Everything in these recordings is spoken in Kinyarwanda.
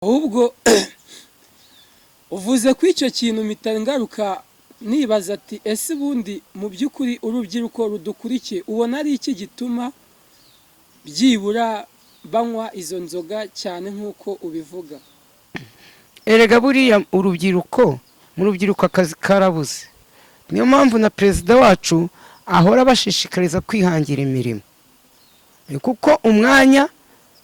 ahubwo uvuze ko icyo kintu mpita ngaruka nibaza ati ese ubundi mu by'ukuri urubyiruko rudukurikiye ubona ari iki gituma byibura banywa izo nzoga cyane nk'uko ubivuga? Erega buriya urubyiruko mu rubyiruko akazi karabuze, niyo mpamvu na perezida wacu ahora bashishikariza kwihangira imirimo, kuko umwanya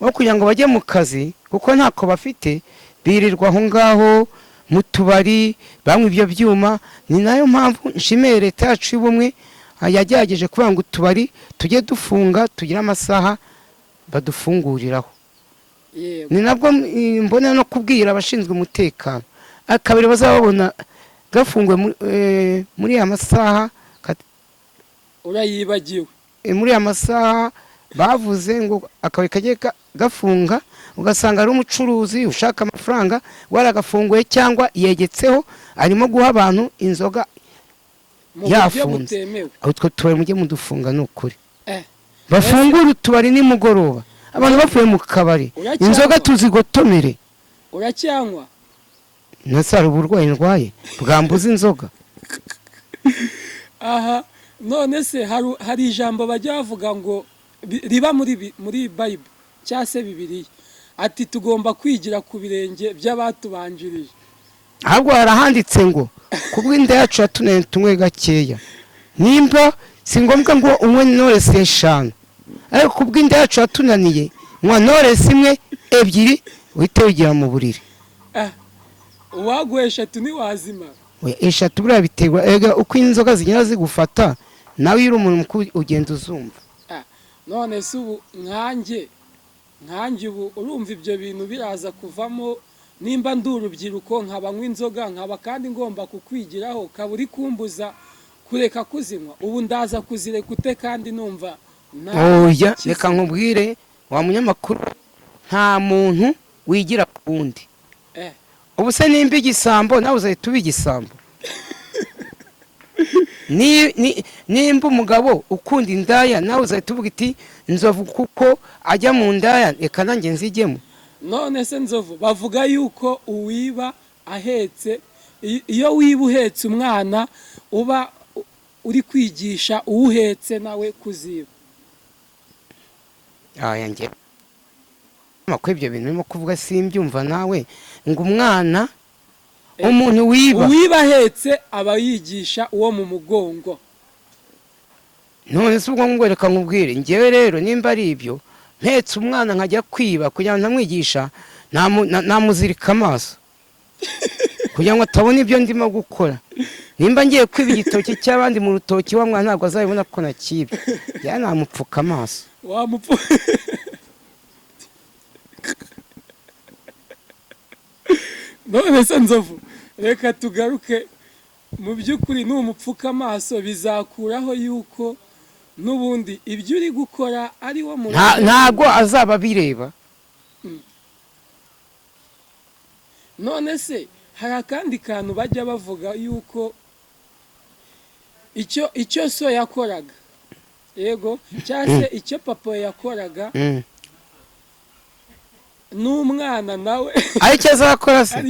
wo kugira ngo bajye mu kazi kuko ntako bafite, birirwa aho ngaho mu tubari banywa ibyo byuma. Ni nayo mpamvu nshimiye leta yacu y'ubumwe yagerageje kuvuga ngo utubari tujye dufunga, tugire amasaha badufunguriraho. Ni nabwo mbona no kubwira abashinzwe umutekano akabiri bazababona gafunguye muri ya masaha. Urayibagiwe muri ya masaha bavuze ngo akabiri kagiye gafunga, ugasanga ari umucuruzi ushaka amafaranga waragafunguye cyangwa yegetseho arimo guha abantu inzoga yafunze. Utwo tubari mujye mudufunga n'ukuri, bafungura utubari nimugoroba abantu bavuye mu kabari, inzoga tuzigotomere. Uracyanywa? Nasara uburwayi ndwaye bwambuza inzoga. Aha none se hari ijambo bajya bavuga ngo riba muri Bible cyangwa se Bibiliya, ati tugomba kwigira ku birenge by'abatubanjirije. Ahubwo harahanditse ngo kubw'inda yacu yatuneye tunywe gakeya, nimba si ngombwa ngo unywe Knowless 5, ariko kubw'inda yacu yatunaniye nywa Knowless 1 2 uhite wigira mu buriri. Uwaguye 3 ni wazima. 3 buriya biterwa ega uko inzoga zinyara zigufata, nawe iri umuntu mukuru ugenda uzumva. None se ubu nkanjye ubu urumva ibyo bintu biraza kuvamo, nimba ndi urubyiruko nkabanywa inzoga nkaba kandi ngomba kukwigiraho, kaba uri kumbuza kureka kuzinywa, ubu ndaza kuzireka ute kandi numva oya reka nkubwire wa munyamakuru, nta muntu wigira ku wundi. Ubu se nimba igisambo nawe uzahita uba igisambo? Nimba umugabo ukunda indaya nawe uzahita uvuga iti nzovu kuko ajya mu ndaya reka nanjye nzijyemo? None se nzovu bavuga yuko uwiba ahetse, iyo wiba uhetse umwana uba uri kwigisha uwuhetse nawe kuziba. Yanjye makwe ibyo bintu urimo kuvuga simbyumva nawe, ngo umwana umuntu wiba ahetse aba yigisha uwo mu mugongo. None se ubwo ngo reka nkubwire njyewe rero nimba ari ibyo mpetse umwana nkajya kwiba kugira ngo ntamwigisha, namuzirika amaso kugira ngo atabona ibyo ndimo gukora. Nimba ngiye kwiba igitoki cy'abandi mu rutoki, wa mwana ntabwo azabibona ko nakibye, ya namupfuka amaso. None se nzovu reka tugaruke mu by'ukuri, n'umupfuka amaso bizakuraho yuko n'ubundi ibyo uri gukora ari wo muntu ntago azaba bireba. None se hari akandi kantu bajya bavuga yuko icyo so yakoraga, yego, cyangwa se icyo papa yakoraga n'umwana nawe aricyo azakora. Se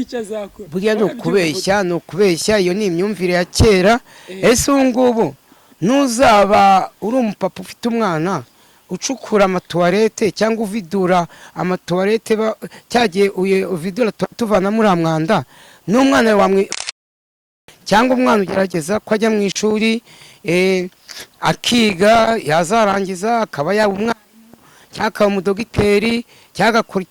burya ni ukubeshya, iyo ni imyumvire ya kera. Ese ubu ngubu nuzaba uri umupapa ufite umwana ucukura amatuwarete cyangwa uvidura amatuwarete, cyagiye uvidura tuvana muri amwanda, n'umwana wawe cyangwa umwana ugerageza ko ajya mu ishuri akiga, yazarangiza akaba yaba umwarimu cyangwa akaba umudogiteri cyangwa agakora,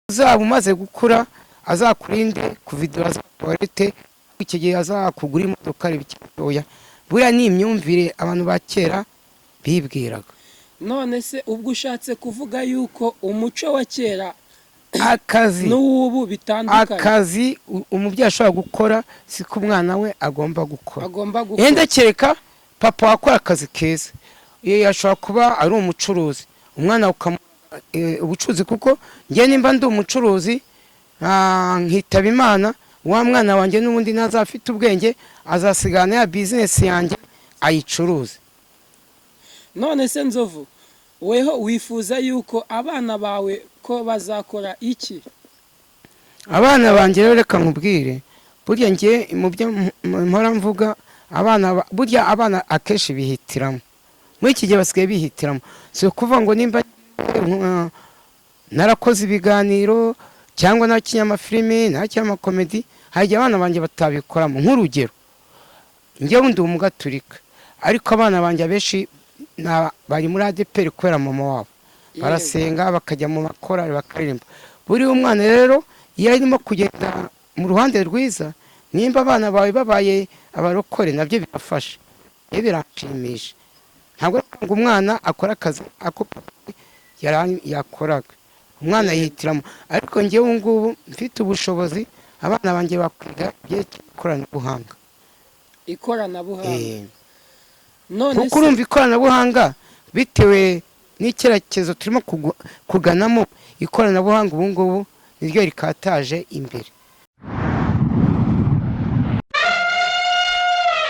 uzaba umaze gukura azakurinde kuvidura za tuwarete, icyo gihe azakugura imodoka ari bitoya. Buriya ni imyumvire abantu ba kera bibwiraga. None se ubwo ushatse kuvuga yuko umuco wa kera akazi n'ubu bitandukanye? Akazi umubyeyi ashobora gukora siko umwana we agomba gukora. Yenda kereka papa wakora akazi keza, ashobora kuba ari umucuruzi, umwana ubucuruzi, kuko njye nimba ndi umucuruzi nkitaba Imana, wa mwana wanjye n'ubundi nazafite ubwenge azasigana ya business yanjye ayicuruze. None se nzovu weho wifuza yuko abana bawe ko bazakora iki? abana banjye rero reka nkubwire, burya njye mu byo mpora mvuga, burya abana akenshi bihitiramo, muri iki gihe basigaye bihitiramo, si ukuvuga ngo nimba narakoze ibiganiro cyangwa nakinnye amafilime nakinnye amakomedi, hari igihe abana banjye batabikoramo. Nk'urugero, njyewe ndi umugaturika, ariko abana banjye abenshi bari muri ADEPR kubera mama wabo, barasenga bakajya mu makorali bakaririmba. Buriya umwana rero iyo arimo kugenda mu ruhande rwiza, nimba abana bawe babaye abarokore nabyo birafasha, iyo biranshimisha. Ntabwo ngo umwana akora akazi ako yakoraga, umwana yihitiramo. Ariko njyewe ubu ngubu mfite ubushobozi, abana banjye bakwiga ikoranabuhanga. Kuko urumva ikoranabuhanga bitewe n'icyerekezo turimo kuganamo, ikoranabuhanga ubu ngubu niryo rikataje imbere.